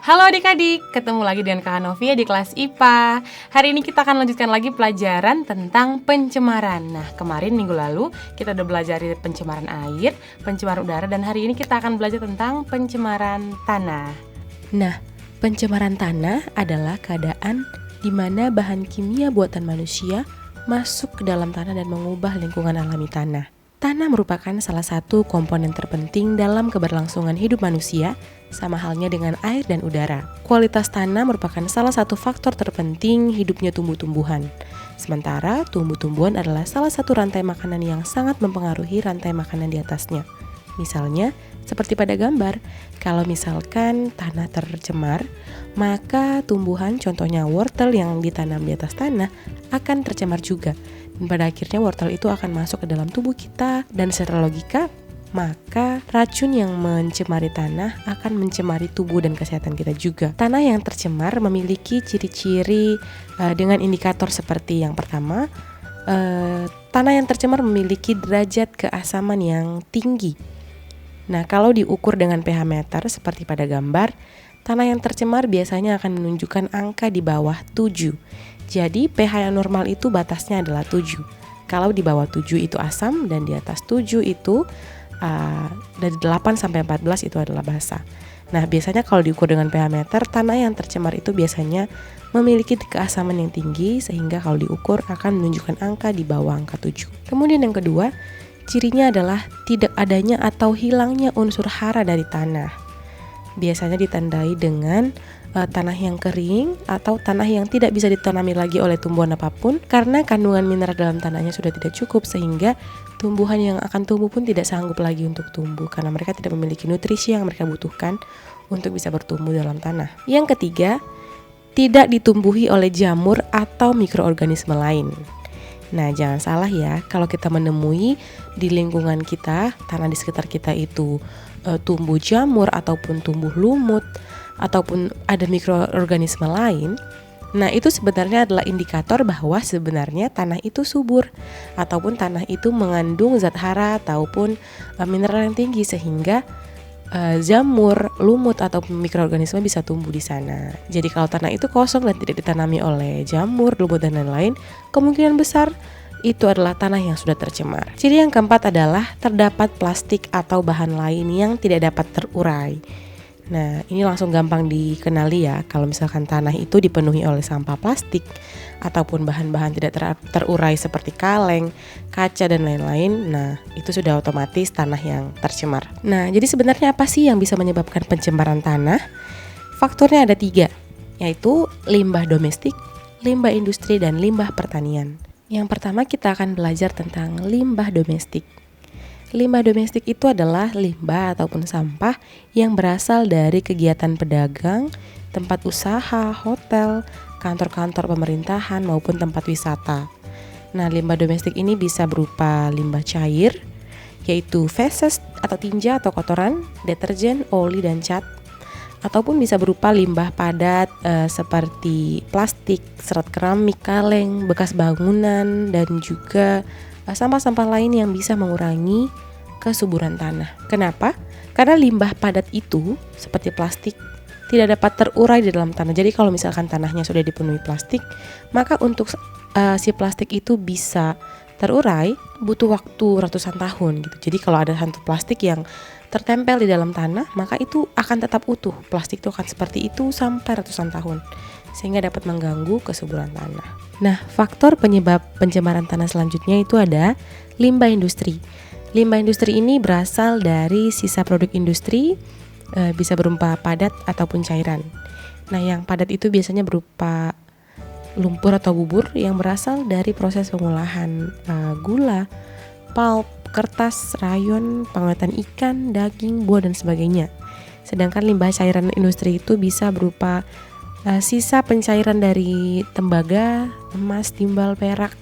Halo adik-adik, ketemu lagi dengan Kak Novia di kelas IPA. Hari ini kita akan lanjutkan lagi pelajaran tentang pencemaran. Nah, kemarin minggu lalu kita udah belajar pencemaran air, pencemaran udara, dan hari ini kita akan belajar tentang pencemaran tanah. Nah, pencemaran tanah adalah keadaan di mana bahan kimia buatan manusia masuk ke dalam tanah dan mengubah lingkungan alami tanah. Tanah merupakan salah satu komponen terpenting dalam keberlangsungan hidup manusia, sama halnya dengan air dan udara. Kualitas tanah merupakan salah satu faktor terpenting hidupnya tumbuh-tumbuhan. Sementara tumbuh-tumbuhan adalah salah satu rantai makanan yang sangat mempengaruhi rantai makanan di atasnya. Misalnya, seperti pada gambar, kalau misalkan tanah tercemar, maka tumbuhan contohnya wortel yang ditanam di atas tanah akan tercemar juga. Dan pada akhirnya wortel itu akan masuk ke dalam tubuh kita, dan secara logika, maka racun yang mencemari tanah akan mencemari tubuh dan kesehatan kita juga. Tanah yang tercemar memiliki ciri-ciri dengan indikator seperti yang pertama, tanah yang tercemar memiliki derajat keasaman yang tinggi. Nah, kalau diukur dengan pH meter seperti pada gambar, tanah yang tercemar biasanya akan menunjukkan angka di bawah 7. Jadi pH yang normal itu batasnya adalah 7. Kalau di bawah 7 itu asam dan di atas 7 itu dari 8 sampai 14 itu adalah basa. Nah, biasanya kalau diukur dengan pH meter, tanah yang tercemar itu biasanya memiliki keasaman yang tinggi sehingga kalau diukur akan menunjukkan angka di bawah angka 7. Kemudian yang kedua, cirinya adalah tidak adanya atau hilangnya unsur hara dari tanah. Biasanya ditandai dengan tanah yang kering atau tanah yang tidak bisa ditanami lagi oleh tumbuhan apapun karena kandungan mineral dalam tanahnya sudah tidak cukup sehingga tumbuhan yang akan tumbuh pun tidak sanggup lagi untuk tumbuh karena mereka tidak memiliki nutrisi yang mereka butuhkan untuk bisa bertumbuh dalam tanah. Yang ketiga, tidak ditumbuhi oleh jamur atau mikroorganisme lain. Nah, jangan salah ya, kalau kita menemui di lingkungan kita, tanah di sekitar kita itu tumbuh jamur ataupun tumbuh lumut ataupun ada mikroorganisme lain, nah itu sebenarnya adalah indikator bahwa sebenarnya tanah itu subur ataupun tanah itu mengandung zat hara ataupun mineral yang tinggi sehingga jamur, lumut ataupun mikroorganisme bisa tumbuh di sana. Jadi kalau tanah itu kosong dan tidak ditanami oleh jamur, lumut dan lain-lain, kemungkinan besar itu adalah tanah yang sudah tercemar. Ciri yang keempat adalah terdapat plastik atau bahan lain yang tidak dapat terurai. Nah, ini langsung gampang dikenali ya, kalau misalkan tanah itu dipenuhi oleh sampah plastik ataupun bahan-bahan tidak terurai seperti kaleng, kaca dan lain-lain, nah itu sudah otomatis tanah yang tercemar. Nah, jadi sebenarnya apa sih yang bisa menyebabkan pencemaran tanah? Faktornya ada 3, yaitu limbah domestik, limbah industri, dan limbah pertanian. Yang pertama kita akan belajar tentang limbah domestik. Limbah domestik itu adalah limbah ataupun sampah yang berasal dari kegiatan pedagang, tempat usaha, hotel, kantor-kantor pemerintahan maupun tempat wisata. Nah, limbah domestik ini bisa berupa limbah cair, yaitu feses atau tinja atau kotoran, deterjen, oli dan cat, ataupun bisa berupa limbah padat seperti plastik, serat keramik, kaleng, bekas bangunan, dan juga sampah-sampah lain yang bisa mengurangi kesuburan tanah. Kenapa? Karena limbah padat itu seperti plastik tidak dapat terurai di dalam tanah. Jadi kalau misalkan tanahnya sudah dipenuhi plastik, maka untuk si plastik itu bisa terurai butuh waktu ratusan tahun gitu. Jadi kalau ada satu plastik yang tertempel di dalam tanah, maka itu akan tetap utuh. Plastik itu akan seperti itu sampai ratusan tahun, sehingga dapat mengganggu kesuburan tanah. Nah, faktor penyebab pencemaran tanah selanjutnya itu ada limbah industri. Limbah industri ini berasal dari sisa produk industri, bisa berupa padat ataupun cairan. Nah, yang padat itu biasanya berupa lumpur atau bubur yang berasal dari proses pengolahan gula, pulp, kertas, rayon, pengawatan ikan, daging, buah, dan sebagainya. Sedangkan limbah cairan industri itu bisa berupa sisa pencairan dari tembaga, emas, timbal, perak,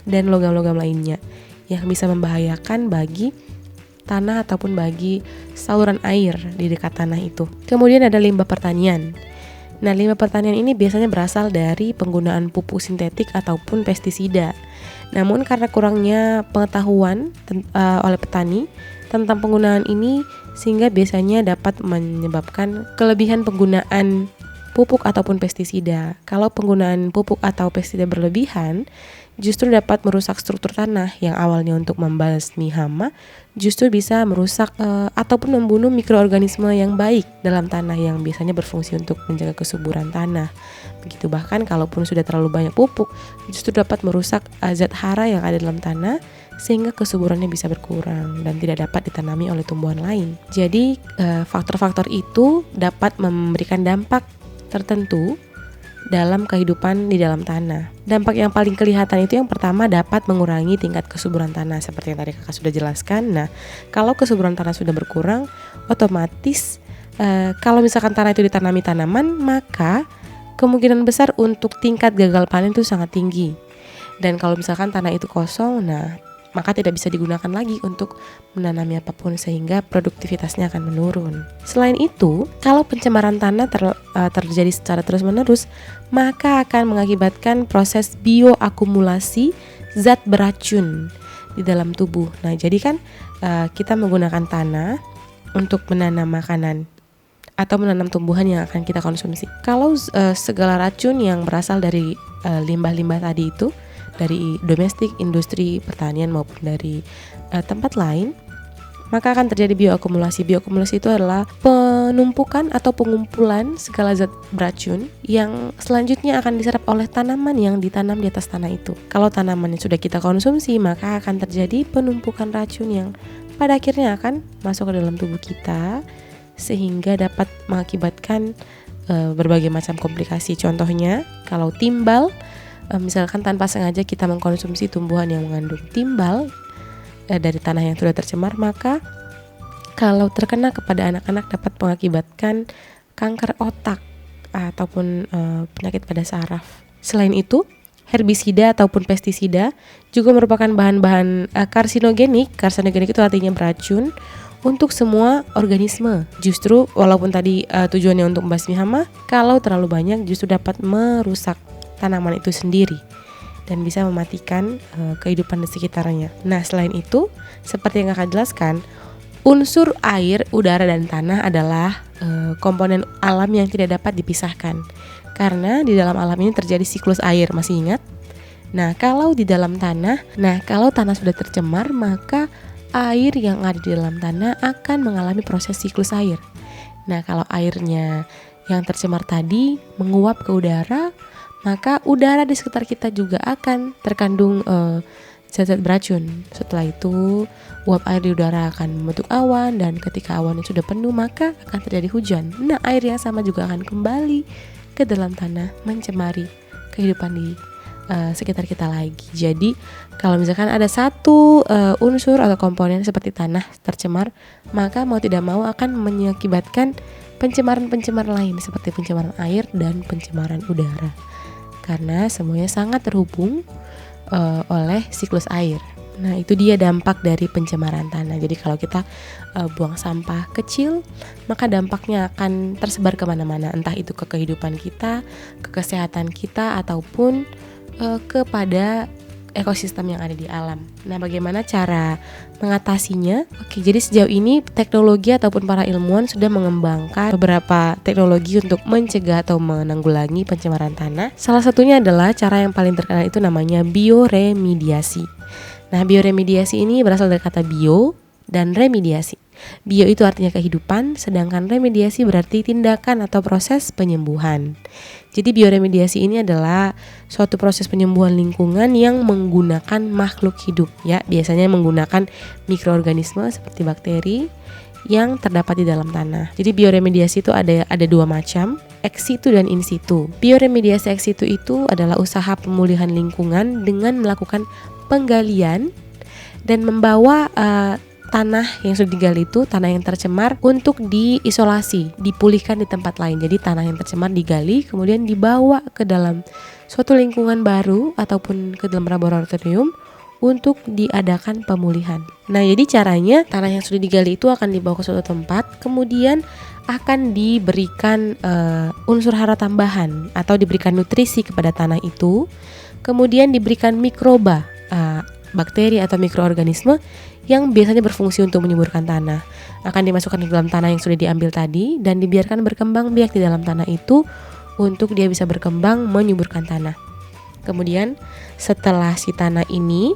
dan logam-logam lainnya yang bisa membahayakan bagi tanah ataupun bagi saluran air di dekat tanah itu. Kemudian ada limbah pertanian. Nah, limbah pertanian ini biasanya berasal dari penggunaan pupuk sintetik ataupun pestisida. Namun karena kurangnya pengetahuan oleh petani tentang penggunaan ini, sehingga biasanya dapat menyebabkan kelebihan penggunaan pupuk ataupun pestisida. Kalau penggunaan pupuk atau pestisida berlebihan, justru dapat merusak struktur tanah yang awalnya untuk membasmi hama, justru bisa merusak ataupun membunuh mikroorganisme yang baik dalam tanah yang biasanya berfungsi untuk menjaga kesuburan tanah. Begitu bahkan kalaupun sudah terlalu banyak pupuk, justru dapat merusak zat hara yang ada dalam tanah sehingga kesuburannya bisa berkurang dan tidak dapat ditanami oleh tumbuhan lain. Jadi faktor-faktor itu dapat memberikan dampak tertentu dalam kehidupan di dalam tanah. Dampak yang paling kelihatan itu yang pertama dapat mengurangi tingkat kesuburan tanah seperti yang tadi kakak sudah jelaskan. Nah, kalau kesuburan tanah sudah berkurang, otomatis kalau misalkan tanah itu ditanami tanaman, maka kemungkinan besar untuk tingkat gagal panen itu sangat tinggi. Dan kalau misalkan tanah itu kosong, nah maka tidak bisa digunakan lagi untuk menanami apapun sehingga produktivitasnya akan menurun. Selain itu, kalau pencemaran tanah terjadi secara terus-menerus, maka akan mengakibatkan proses bioakumulasi zat beracun di dalam tubuh. Nah, jadi kan kita menggunakan tanah untuk menanam makanan atau menanam tumbuhan yang akan kita konsumsi. Kalau segala racun yang berasal dari limbah-limbah tadi itu, dari domestik, industri, pertanian maupun dari tempat lain, maka akan terjadi bioakumulasi. Bioakumulasi itu adalah penumpukan atau pengumpulan segala zat beracun yang selanjutnya akan diserap oleh tanaman yang ditanam di atas tanah itu. Kalau tanaman yang sudah kita konsumsi, maka akan terjadi penumpukan racun yang pada akhirnya akan masuk ke dalam tubuh kita sehingga dapat mengakibatkan berbagai macam komplikasi. Contohnya, kalau timbal, misalkan tanpa sengaja kita mengkonsumsi tumbuhan yang mengandung timbal dari tanah yang sudah tercemar, maka kalau terkena kepada anak-anak dapat mengakibatkan kanker otak ataupun penyakit pada saraf. Selain itu, herbisida ataupun pestisida juga merupakan bahan-bahan karsinogenik. Karsinogenik itu artinya beracun untuk semua organisme. Justru walaupun tadi tujuannya untuk membasmi hama, kalau terlalu banyak justru dapat merusak tanaman itu sendiri dan bisa mematikan kehidupan di sekitarnya. Nah, selain itu, seperti yang kakak jelaskan, unsur air, udara, dan tanah adalah komponen alam yang tidak dapat dipisahkan. Karena di dalam alam ini terjadi siklus air, masih ingat? Nah, kalau di dalam tanah, kalau tanah sudah tercemar, maka air yang ada di dalam tanah akan mengalami proses siklus air. Nah, kalau airnya yang tercemar tadi menguap ke udara, maka udara di sekitar kita juga akan terkandung zat-zat beracun. Setelah itu, uap air di udara akan membentuk awan, dan ketika awannya sudah penuh, maka akan terjadi hujan. Nah, air yang sama juga akan kembali ke dalam tanah, mencemari kehidupan di sekitar kita lagi. Jadi, kalau misalkan ada satu unsur atau komponen seperti tanah tercemar, maka mau tidak mau akan mengakibatkan pencemaran-pencemaran lain seperti pencemaran air dan pencemaran udara. Karena semuanya sangat terhubung oleh siklus air. Nah, itu dia dampak dari pencemaran tanah. Jadi kalau kita buang sampah kecil, maka dampaknya akan tersebar kemana-mana. Entah itu ke kehidupan kita, ke kesehatan kita, ataupun kepada ekosistem yang ada di alam. Nah, bagaimana cara mengatasinya? Oke, jadi sejauh ini teknologi ataupun para ilmuwan sudah mengembangkan beberapa teknologi untuk mencegah atau menanggulangi pencemaran tanah. Salah satunya adalah cara yang paling terkenal itu namanya bioremediasi. Nah, bioremediasi ini berasal dari kata bio dan remediasi. Bio itu artinya kehidupan, sedangkan remediasi berarti tindakan atau proses penyembuhan. Jadi bioremediasi ini adalah suatu proses penyembuhan lingkungan yang menggunakan makhluk hidup, ya, biasanya menggunakan mikroorganisme seperti bakteri yang terdapat di dalam tanah. Jadi bioremediasi itu ada dua macam, ex situ dan in situ. Bioremediasi ex situ itu adalah usaha pemulihan lingkungan dengan melakukan penggalian dan membawa tanah yang sudah digali itu, tanah yang tercemar, untuk diisolasi, dipulihkan di tempat lain. Jadi tanah yang tercemar digali, kemudian dibawa ke dalam suatu lingkungan baru ataupun ke dalam laboratorium untuk diadakan pemulihan. Nah, jadi caranya tanah yang sudah digali itu akan dibawa ke suatu tempat, kemudian akan diberikan unsur hara tambahan atau diberikan nutrisi kepada tanah itu, kemudian diberikan mikroba, bakteri atau mikroorganisme yang biasanya berfungsi untuk menyuburkan tanah. Akan dimasukkan ke dalam tanah yang sudah diambil tadi dan dibiarkan berkembang biak di dalam tanah itu untuk dia bisa berkembang menyuburkan tanah. Kemudian setelah si tanah ini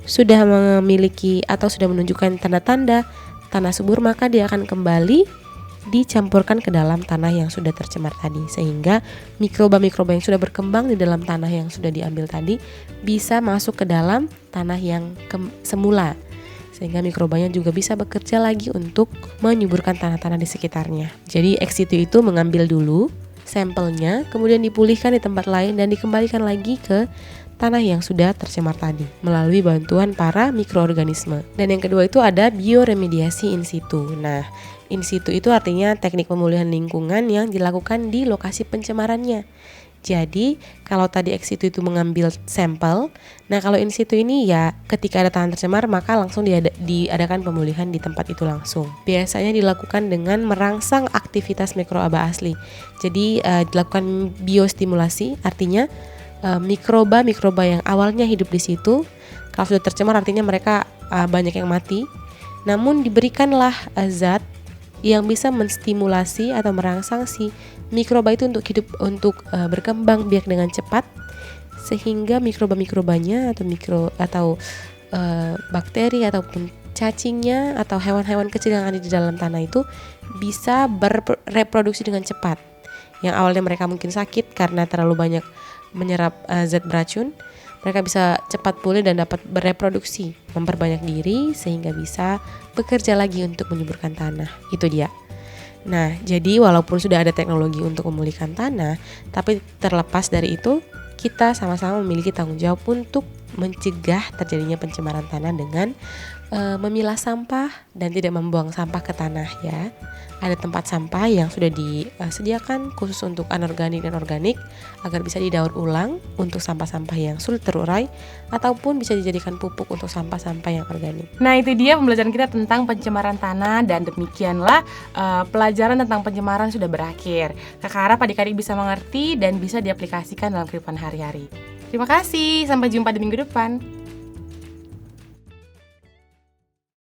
sudah memiliki atau sudah menunjukkan tanda-tanda tanah subur, maka dia akan kembali dicampurkan ke dalam tanah yang sudah tercemar tadi, sehingga mikroba-mikroba yang sudah berkembang di dalam tanah yang sudah diambil tadi bisa masuk ke dalam tanah yang semula, sehingga mikrobanya juga bisa bekerja lagi untuk menyuburkan tanah-tanah di sekitarnya. Jadi ex situ itu mengambil dulu sampelnya, kemudian dipulihkan di tempat lain dan dikembalikan lagi ke tanah yang sudah tercemar tadi melalui bantuan para mikroorganisme. Dan yang kedua itu ada bioremediasi in situ. Nah, in situ itu artinya teknik pemulihan lingkungan yang dilakukan di lokasi pencemarannya. Jadi, kalau tadi ex situ itu mengambil sampel, nah kalau in situ ini ya ketika ada tanah tercemar maka langsung diadakan pemulihan di tempat itu langsung. Biasanya dilakukan dengan merangsang aktivitas mikroba asli. Jadi, dilakukan biostimulasi, artinya mikroba-mikroba yang awalnya hidup di situ, kalau sudah tercemar artinya mereka banyak yang mati. Namun diberikanlah zat yang bisa menstimulasi atau merangsang si mikroba itu untuk hidup, untuk berkembang biak dengan cepat, sehingga mikroba-mikrobanya atau bakteri ataupun cacingnya atau hewan-hewan kecil yang ada di dalam tanah itu bisa bereproduksi dengan cepat. Yang awalnya mereka mungkin sakit karena terlalu banyak menyerap zat beracun, mereka bisa cepat pulih dan dapat bereproduksi, memperbanyak diri sehingga bisa bekerja lagi untuk menyuburkan tanah. Itu dia. Nah, jadi walaupun sudah ada teknologi untuk memulihkan tanah, tapi terlepas dari itu, kita sama-sama memiliki tanggung jawab untuk mencegah terjadinya pencemaran tanah dengan memilah sampah dan tidak membuang sampah ke tanah ya. Ada tempat sampah yang sudah disediakan khusus untuk anorganik dan organik agar bisa didaur ulang untuk sampah-sampah yang sulit terurai ataupun bisa dijadikan pupuk untuk sampah-sampah yang organik. Nah, itu dia pembelajaran kita tentang pencemaran tanah, dan demikianlah pelajaran tentang pencemaran sudah berakhir. Kakak harap adik-adik bisa mengerti dan bisa diaplikasikan dalam kehidupan hari-hari. Terima kasih, sampai jumpa di minggu depan.